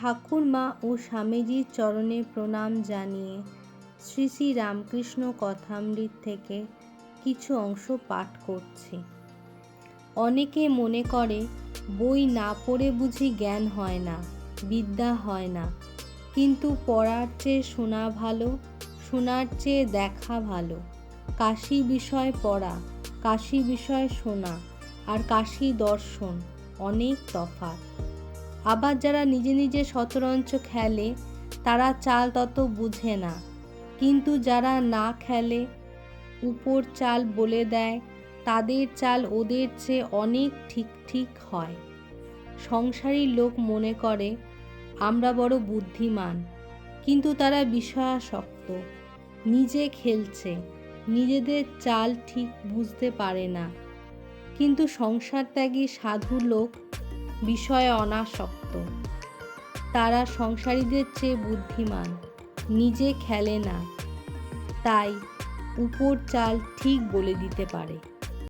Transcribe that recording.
ঠাকুরমা ও স্বামীজির চরণে প্রণাম জানিয়ে শ্রী শ্রী রামকৃষ্ণ কথামৃত থেকে কিছু অংশ পাঠ করছি। অনেকে মনে করে বই না পড়ে বুঝি জ্ঞান হয় না, বিদ্যা হয় না। কিন্তু পড়ার চেয়ে শোনা ভালো, শোনার চেয়ে দেখা ভালো। কাশী বিষয় পড়া, কাশী বিষয় শোনা আর কাশী দর্শন অনেক তফাৎ। আবার যারা নিজে নিজে শতরঞ্চ খেলে তারা চাল তত বুঝে না, কিন্তু যারা না খেলে উপর চাল বলে দেয় তাদের চাল ওদের চেয়ে অনেক ঠিক ঠিক হয়। সংসারী লোক মনে করে আমরা বড় বুদ্ধিমান, কিন্তু তারা বিষয়াসক্ত, নিজে খেলছে, নিজেদের চাল ঠিক বুঝতে পারে না। কিন্তু সংসার ত্যাগী সাধু লোক বিষয়ে অনাসক্ত, তারা সংসারীদের চেয়ে বুদ্ধিমান, নিজে খেলে না, তাই উপর চাল ঠিক বলে দিতে পারে।